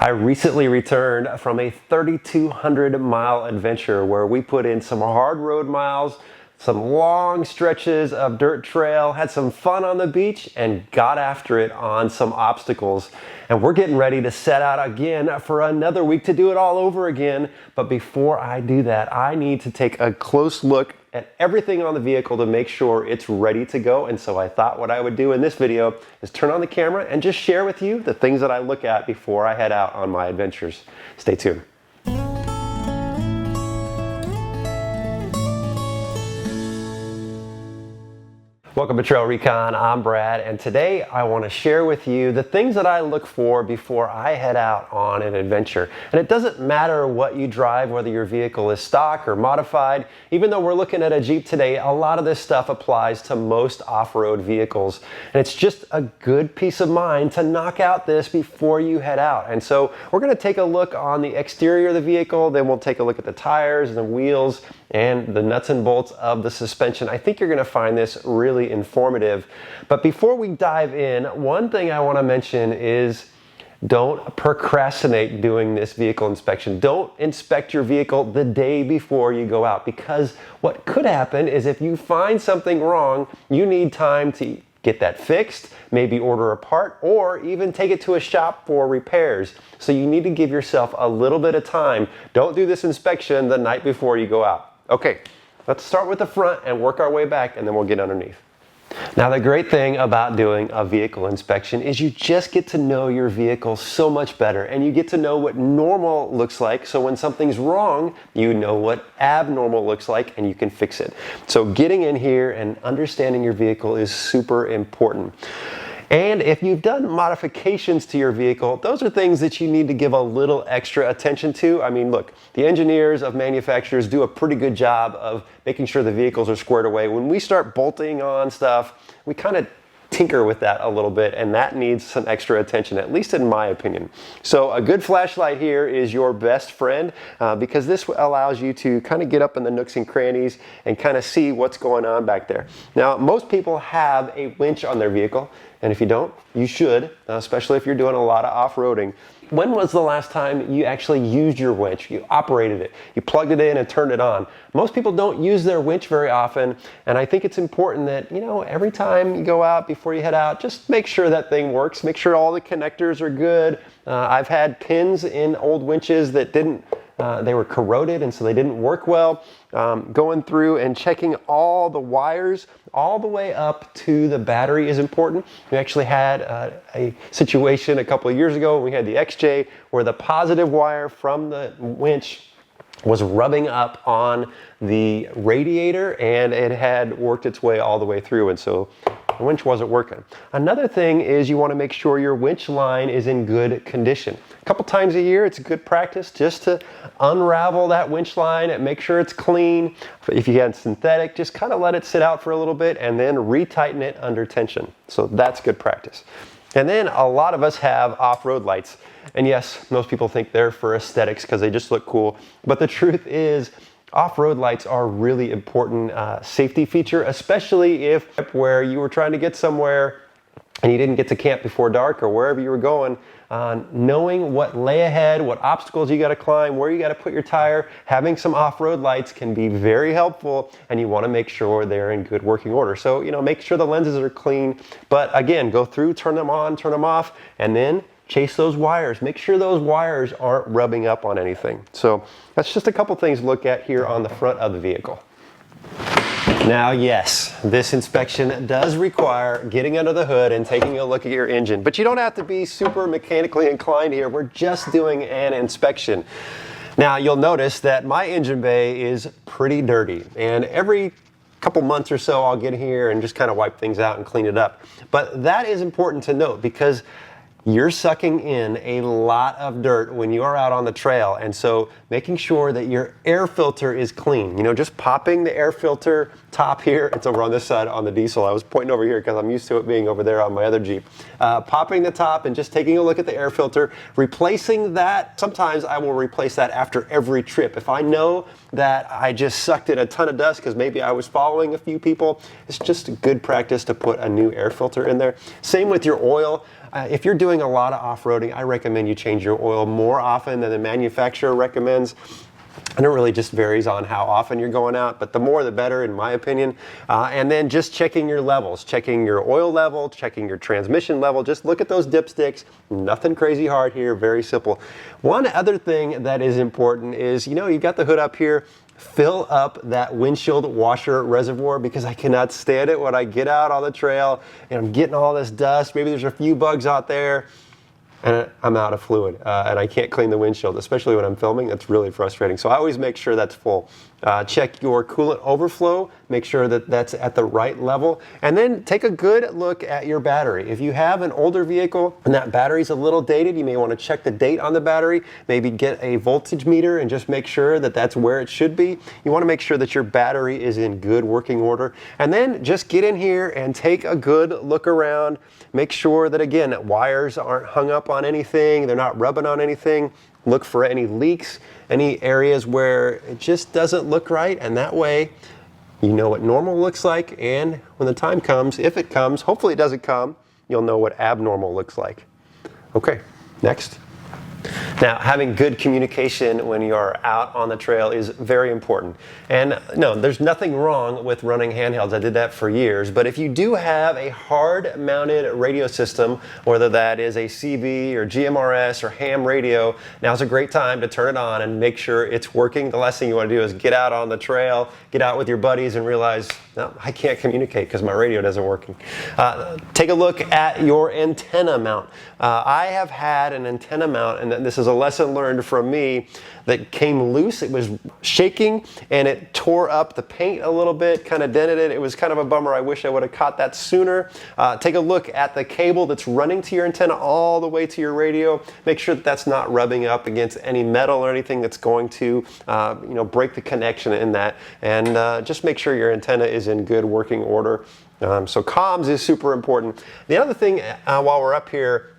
I recently returned from a 3,200 mile adventure where we put in some hard road miles, some long stretches of dirt trail, had some fun on the beach, and got after it on some obstacles. And we're getting ready to set out again for another week to do it all over again. But before I do that, I need to take a close look at everything on the vehicle to make sure it's ready to go. And so I thought what I would do in this video is turn on the camera and just share with you the things that I look at before I head out on my adventures. Stay tuned. Welcome to TrailRecon, I'm Brad, and today I want to share with you the things that I look for before I head out on an adventure. And it doesn't matter what you drive, whether your vehicle is stock or modified. Even though we're looking at a Jeep today, a lot of this stuff applies to most off-road vehicles. And it's just a good peace of mind to knock out this before you head out. And so we're going to take a look on the exterior of the vehicle, then we'll take a look at the tires and the wheels and the nuts and bolts of the suspension. I think you're going to find this really informative. But before we dive in, one thing I want to mention is don't procrastinate doing this vehicle inspection. Don't inspect your vehicle the day before you go out, because what could happen is if you find something wrong, you need time to get that fixed, maybe order a part, or even take it to a shop for repairs. So you need to give yourself a little bit of time. Don't do this inspection the night before you go out. Okay, let's start with the front and work our way back, and then we'll get underneath. Now, the great thing about doing a vehicle inspection is you just get to know your vehicle so much better, and you get to know what normal looks like. So when something's wrong, you know what abnormal looks like and you can fix it. So getting in here and understanding your vehicle is super important. And if you've done modifications to your vehicle, those are things that you need to give a little extra attention to. I mean, look, the engineers of manufacturers do a pretty good job of making sure the vehicles are squared away. When we start bolting on stuff, we kind of tinker with that a little bit, and that needs some extra attention, at least in my opinion. So a good flashlight here is your best friend because this allows you to kind of get up in the nooks and crannies and kind of see what's going on back there. Now, most people have a winch on their vehicle, and if you don't, you should, especially if you're doing a lot of off-roading. When was the last time you actually used your winch? You operated it, you plugged it in and turned it on. Most people don't use their winch very often, and I think it's important that, you know, every time you go out, before you head out, just make sure that thing works. Make sure all the connectors are good. I've had pins in old winches that they were corroded, and so they didn't work well. Going through and checking all the wires all the way up to the battery is important. We actually had a situation a couple of years ago when we had the XJ where the positive wire from the winch was rubbing up on the radiator, and it had worked its way all the way through, and so the winch wasn't working. Another thing is you want to make sure your winch line is in good condition. A couple times a year, it's a good practice just to unravel that winch line and make sure it's clean. If you had synthetic, just kind of let it sit out for a little bit and then retighten it under tension. So that's good practice. And then a lot of us have off-road lights. And yes, most people think they're for aesthetics because they just look cool. But the truth is, off-road lights are a really important safety feature, especially if where you were trying to get somewhere and you didn't get to camp before dark or wherever you were going. Knowing what lay ahead, what obstacles you got to climb, where you got to put your tire, having some off-road lights can be very helpful, and you want to make sure they're in good working order. So, you know, make sure the lenses are clean, but again, go through, turn them on, turn them off, and then chase those wires. Make sure those wires aren't rubbing up on anything. So that's just a couple things to look at here on the front of the vehicle. Now, yes, this inspection does require getting under the hood and taking a look at your engine, but you don't have to be super mechanically inclined here. We're just doing an inspection. Now, you'll notice that my engine bay is pretty dirty, and every couple months or so I'll get here and just kind of wipe things out and clean it up. But that is important to note because you're sucking in a lot of dirt when you are out on the trail, and so making sure that your air filter is clean. You know, just popping the air filter top here, it's over on this side on the diesel. I was pointing over here because I'm used to it being over there on my other Jeep. Popping the top and just taking a look at the air filter, replacing that. Sometimes I will replace that after every trip. If I know that I just sucked in a ton of dust because maybe I was following a few people, it's just a good practice to put a new air filter in there. Same with your oil. if you're doing a lot of off-roading, I recommend you change your oil more often than the manufacturer recommends. And it really just varies on how often you're going out, but the more the better, in my opinion. And then just checking your levels, checking your oil level, checking your transmission level. Just look at those dipsticks. Nothing crazy hard here, very simple. One other thing that is important is, you've got the hood up here. Fill up that windshield washer reservoir, because I cannot stand it when I get out on the trail and I'm getting all this dust. Maybe there's a few bugs out there, and I'm out of fluid, and I can't clean the windshield, especially when I'm filming. That's really frustrating. So I always make sure that's full. Check your coolant overflow, make sure that that's at the right level, and then take a good look at your battery. If you have an older vehicle and that battery's a little dated, you may want to check the date on the battery, maybe get a voltage meter and just make sure that that's where it should be. You want to make sure that your battery is in good working order, and then just get in here and take a good look around. Make sure that, again, wires aren't hung up on anything, they're not rubbing on anything. Look for any leaks, any areas where it just doesn't look right, and that way you know what normal looks like, and when the time comes, if it comes, hopefully it doesn't come, you'll know what abnormal looks like. Okay, next. Now, having good communication when you're out on the trail is very important. And no, there's nothing wrong with running handhelds. I did that for years. But if you do have a hard-mounted radio system, whether that is a CB or GMRS or ham radio, now's a great time to turn it on and make sure it's working. The last thing you want to do is get out on the trail, get out with your buddies and realize, no, I can't communicate because my radio doesn't working. Take a look at your antenna mount. I have had an antenna mount, and this is a lesson learned from me, that came loose. It was shaking and it tore up the paint a little bit, kind of dented it. It was kind of a bummer. I wish I would have caught that sooner. Take a look at the cable that's running to your antenna all the way to your radio. Make sure that that's not rubbing up against any metal or anything that's going to break the connection in that. And just make sure your antenna is in good working order. So comms is super important. The other thing, while we're up here,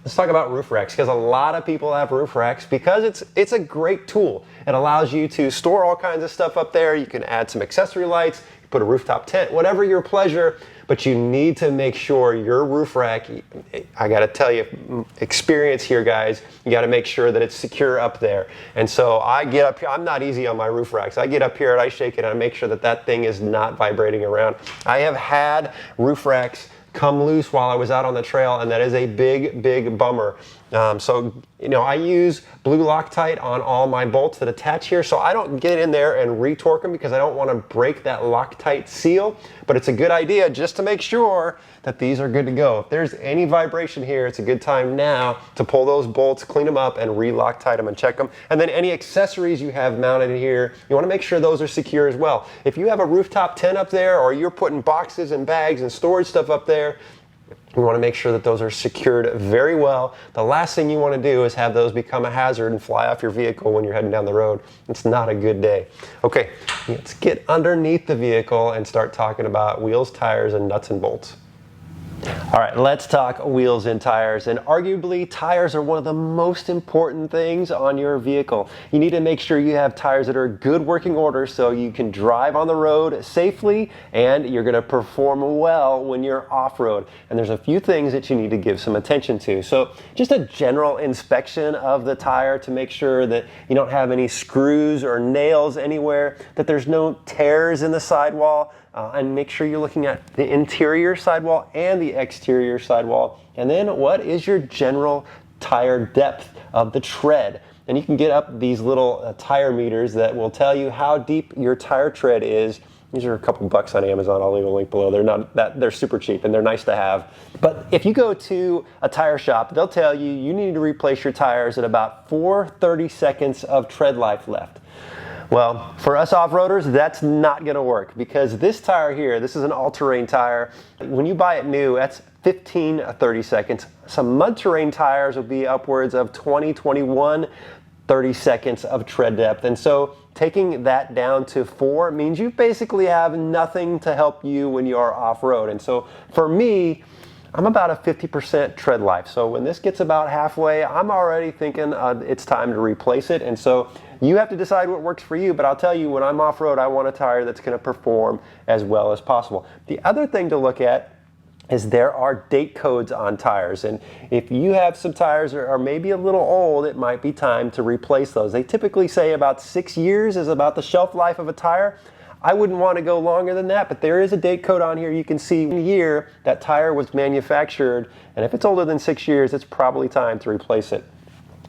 let's talk about roof racks, because a lot of people have roof racks because it's a great tool. It allows you to store all kinds of stuff up there. You can add some accessory lights, put a rooftop tent, whatever your pleasure, but you need to make sure your roof rack, I gotta tell you, experience here guys, you gotta make sure that it's secure up there. And so I get up here, I'm not easy on my roof racks. I get up here and I shake it and I make sure that that thing is not vibrating around. I have had roof racks come loose while I was out on the trail, and that is a big, big bummer. I use blue Loctite on all my bolts that attach here, so I don't get in there and retorque them because I don't want to break that Loctite seal, but it's a good idea just to make sure that these are good to go. If there's any vibration here, it's a good time now to pull those bolts, clean them up, and re-Loctite them and check them. And then any accessories you have mounted here, you want to make sure those are secure as well. If you have a rooftop tent up there, or you're putting boxes and bags and storage stuff up there, you want to make sure that those are secured very well. The last thing you want to do is have those become a hazard and fly off your vehicle when you're heading down the road. It's not a good day. Okay, let's get underneath the vehicle and start talking about wheels, tires, and nuts and bolts. All right, let's talk wheels and tires. And arguably, tires are one of the most important things on your vehicle. You need to make sure you have tires that are in good working order so you can drive on the road safely and you're going to perform well when you're off-road. And there's a few things that you need to give some attention to. So just a general inspection of the tire to make sure that you don't have any screws or nails anywhere, that there's no tears in the sidewall. And make sure you're looking at the interior sidewall and the exterior sidewall. And then what is your general tire depth of the tread? And you can get up these little tire meters that will tell you how deep your tire tread is. These are a couple bucks on Amazon. I'll leave a link below. They're super cheap and they're nice to have. But if you go to a tire shop, they'll tell you you need to replace your tires at about 430 seconds of tread life left. Well, for us off-roaders, that's not going to work, because this tire here, this is an all-terrain tire. When you buy it new, that's 15 to 30 seconds. Some mud terrain tires will be upwards of 20, 21, 30 seconds of tread depth. And so taking that down to 4 means you basically have nothing to help you when you are off-road. And so for me, I'm about a 50% tread life. So when this gets about halfway, I'm already thinking it's time to replace it. And so you have to decide what works for you, but I'll tell you, when I'm off-road, I want a tire that's going to perform as well as possible. The other thing to look at is there are date codes on tires, and if you have some tires that are maybe a little old, it might be time to replace those. They typically say about 6 years is about the shelf life of a tire. I wouldn't want to go longer than that, but there is a date code on here. You can see the year that tire was manufactured, and if it's older than 6 years, it's probably time to replace it.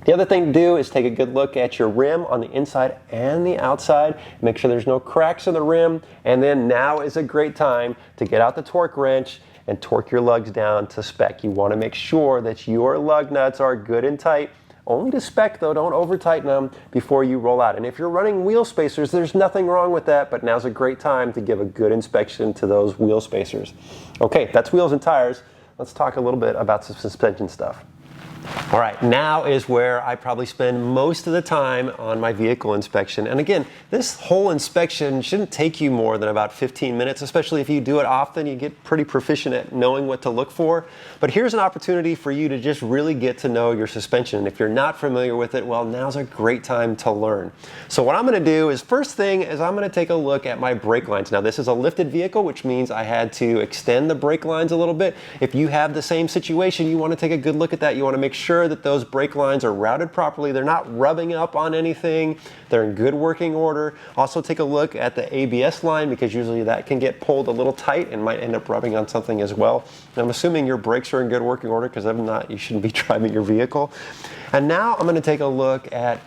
The other thing to do is take a good look at your rim on the inside and the outside. Make sure there's no cracks in the rim, and then now is a great time to get out the torque wrench and torque your lugs down to spec. You want to make sure that your lug nuts are good and tight. Only to spec though, don't over tighten them before you roll out. And if you're running wheel spacers, there's nothing wrong with that, but now's a great time to give a good inspection to those wheel spacers. Okay, that's wheels and tires. Let's talk a little bit about some suspension stuff. All right, now is where I probably spend most of the time on my vehicle inspection. And again, this whole inspection shouldn't take you more than about 15 minutes, especially if you do it often. You get pretty proficient at knowing what to look for. But here's an opportunity for you to just really get to know your suspension. And if you're not familiar with it, well, now's a great time to learn. So what I'm going to do is, first thing is I'm going to take a look at my brake lines. Now, this is a lifted vehicle, which means I had to extend the brake lines a little bit. If you have the same situation, you want to take a good look at that. You want to make sure that those brake lines are routed properly. They're not rubbing up on anything. They're in good working order. Also take a look at the ABS line, because usually that can get pulled a little tight and might end up rubbing on something as well. And I'm assuming your brakes are in good working order, because if not, you shouldn't be driving your vehicle. And now I'm going to take a look at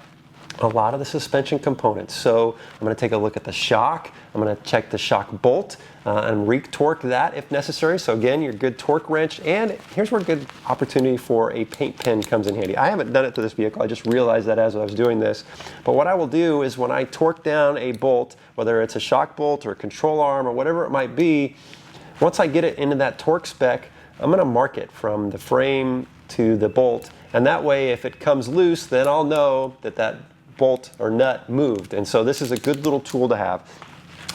a lot of the suspension components. So I'm going to take a look at the shock. I'm going to check the shock bolt and re-torque that if necessary. So again, your good torque wrench. And here's where a good opportunity for a paint pen comes in handy. I haven't done it to this vehicle. I just realized that as I was doing this. But what I will do is when I torque down a bolt, whether it's a shock bolt or a control arm or whatever it might be, once I get it into that torque spec, I'm going to mark it from the frame to the bolt. And that way, if it comes loose, then I'll know that that bolt or nut moved. And so this is a good little tool to have.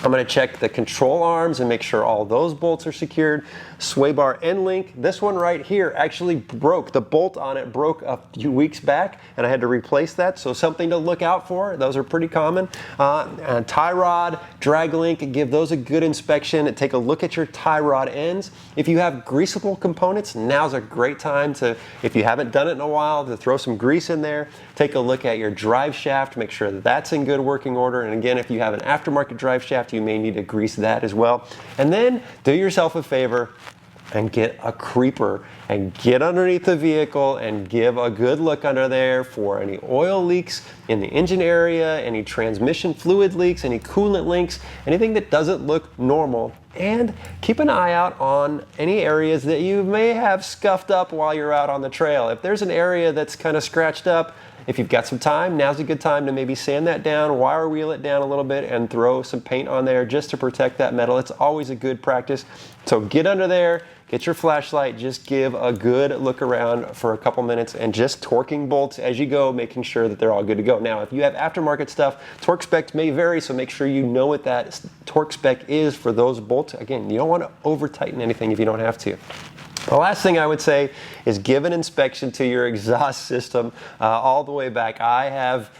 I'm going to check the control arms and make sure all those bolts are secured. Sway bar end link. This one right here actually broke. The bolt on it broke a few weeks back, and I had to replace that. So something to look out for. Those are pretty common. And tie rod, drag link, give those a good inspection and take a look at your tie rod ends. If you have greasable components, now's a great time to, if you haven't done it in a while, to throw some grease in there. Take a look at your drive shaft, make sure that that's in good working order. And again, if you have an aftermarket drive shaft, you may need to grease that as well. And then do yourself a favor and get a creeper and get underneath the vehicle and give a good look under there for any oil leaks in the engine area, any transmission fluid leaks, any coolant leaks, anything that doesn't look normal. And keep an eye out on any areas that you may have scuffed up while you're out on the trail. If there's an area that's kind of scratched up, if you've got some time, now's a good time to maybe sand that down, wire wheel it down a little bit, and throw some paint on there just to protect that metal. It's always a good practice. So get under there, get your flashlight, just give a good look around for a couple minutes and just torquing bolts as you go, making sure that they're all good to go. Now, if you have aftermarket stuff, torque specs may vary, so make sure you know what that torque spec is for those bolts. Again, you don't want to over tighten anything if you don't have to. The last thing I would say is give an inspection to your exhaust system all the way back. I have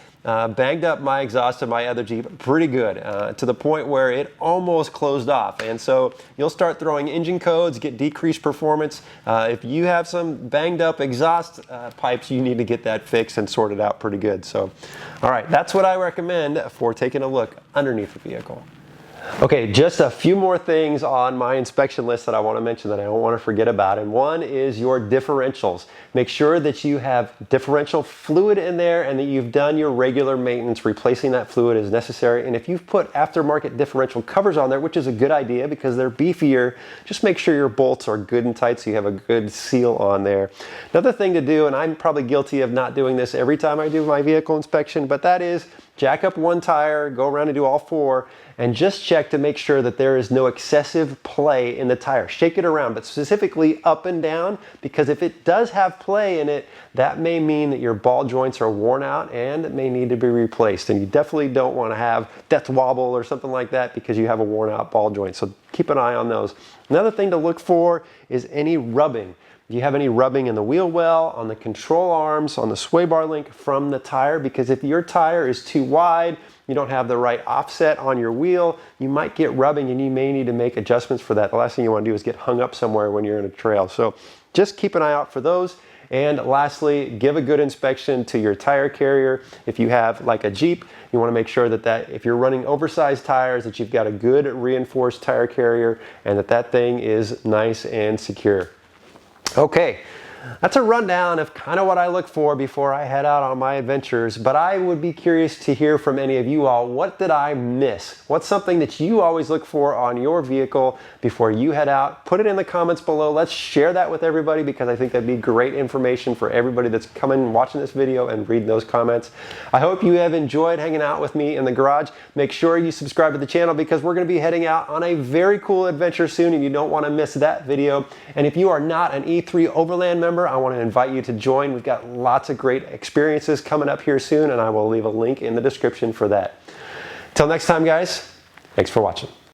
banged up my exhaust of my other Jeep pretty good to the point where it almost closed off. And so you'll start throwing engine codes, get decreased performance. If you have some banged up exhaust pipes, you need to get that fixed and sorted out pretty good. So, all right, that's what I recommend for taking a look underneath the vehicle. Okay, just a few more things on my inspection list that I want to mention that I don't want to forget about. And one is your differentials. Make sure that you have differential fluid in there and that you've done your regular maintenance, replacing that fluid as necessary. And if you've put aftermarket differential covers on there, which is a good idea because they're beefier, just make sure your bolts are good and tight so you have a good seal on there. Another thing to do, and I'm probably guilty of not doing this every time I do my vehicle inspection, but that is jack up one tire, go around and do all four, and just check to make sure that there is no excessive play in the tire. Shake it around, but specifically up and down, because if it does have play in it, that may mean that your ball joints are worn out and it may need to be replaced. And you definitely don't want to have death wobble or something like that because you have a worn out ball joint. So keep an eye on those. Another thing to look for is any rubbing. Do you have any rubbing in the wheel well, on the control arms, on the sway bar link from the tire? Because if your tire is too wide, you don't have the right offset on your wheel, you might get rubbing and you may need to make adjustments for that. The last thing you want to do is get hung up somewhere when you're in a trail. So just keep an eye out for those. And lastly, give a good inspection to your tire carrier. If you have like a Jeep, you want to make sure that if you're running oversized tires, that you've got a good reinforced tire carrier and that thing is nice and secure. Okay, that's a rundown of kind of what I look for before I head out on my adventures, but I would be curious to hear from any of you all. What did I miss? What's something that you always look for on your vehicle before you head out? Put it in the comments below. Let's share that with everybody because I think that'd be great information for everybody that's coming, watching this video and reading those comments. I hope you have enjoyed hanging out with me in the garage. Make sure you subscribe to the channel because we're going to be heading out on a very cool adventure soon and you don't want to miss that video. And if you are not an E3 Overland member, I want to invite you to join. We've got lots of great experiences coming up here soon, and I will leave a link in the description for that. Till next time, guys, thanks for watching.